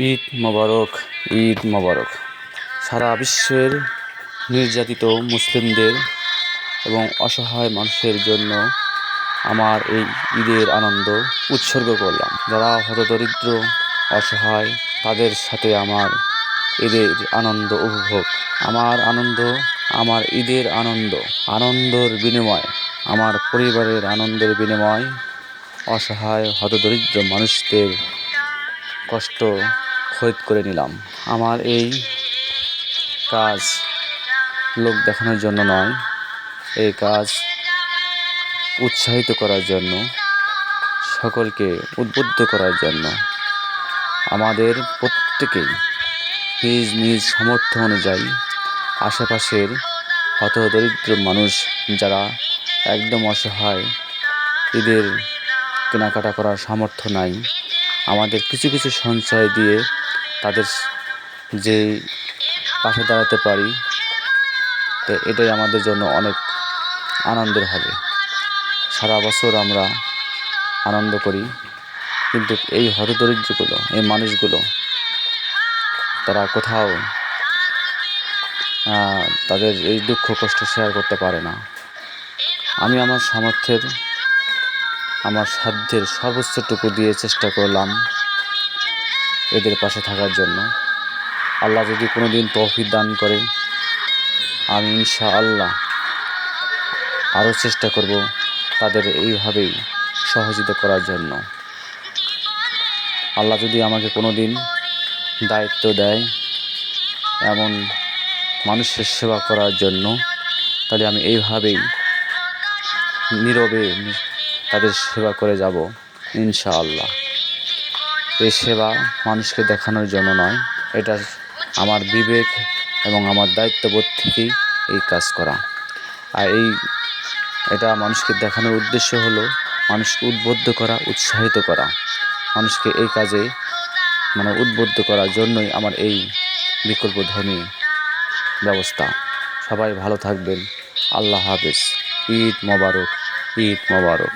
ঈদ মোবারক, ঈদ মোবারক। সারা বিশ্বের নির্যাতিত মুসলিমদের এবং অসহায় মানুষের জন্য আমার এই ঈদের আনন্দ উৎসর্গ করলাম। যারা হতদরিদ্র অসহায় তাদের সাথে আমার ঈদের আনন্দ উপভোগ। আমার ঈদের আনন্দর বিনিময়, আমার পরিবারের আনন্দের বিনিময় অসহায় হতদরিদ্র মানুষদের কষ্ট খোদ করে নিলাম। আমার এই কাজ লোক দেখানোর জন্য নয়, এই কাজ উৎসাহিত করার জন্য, সকলকে উদ্বুদ্ধ করার জন্য। আমাদের প্রত্যেকেই নিজ নিজ সামর্থ্য অনুযায়ী আশেপাশের হতদরিদ্র মানুষ যারা একদম অসহায়, ঈদের কেনাকাটা করার সামর্থ্য নাই, আমাদের কিছু কিছু সঞ্চয় দিয়ে তাদের যে পাশে দাঁড়াতে পারি, তো এটাই আমাদের জন্য অনেক আনন্দের হবে। সারা বছর আমরা আনন্দ করি, কিন্তু এই হতদরিদ্রগুলো, এই মানুষগুলো তারা কোথাও তাদের এই দুঃখ কষ্ট শেয়ার করতে পারে না। আমি আমার সামর্থ্যের, আমার সাধ্যের সর্বোচ্চটুকু দিয়ে চেষ্টা করলাম এদের পাশে থাকার জন্য। আল্লাহ যদি কোনো দিন তৌফিক দান করে, আমি ইনশাআল্লাহ আরও চেষ্টা করব তাদের এইভাবেই সহযোগিতা করার জন্য। আল্লাহ যদি আমাকে কোনো দিন দায়িত্ব দেয় এমন মানুষের সেবা করার জন্য, তাহলে আমি এইভাবেই নীরবে তাদের সেবা করে যাব ইনশাআল্লাহ। এই সেবা মানুষকে দেখানোর জন্য নয়, এটা আমার বিবেক এবং আমার দায়িত্ববোধ থেকেই এই কাজ করা। আর এটা মানুষকে দেখানোর উদ্দেশ্য হলো মানুষকে উদ্বুদ্ধ করা, উৎসাহিত করা। মানুষকে এই কাজে উদ্বুদ্ধ করার জন্যই আমার এই বিকল্পধর্মী ব্যবস্থা। সবাই ভালো থাকবেন। আল্লাহ হাফেজ। ঈদ মোবারক, ঈদ মোবারক।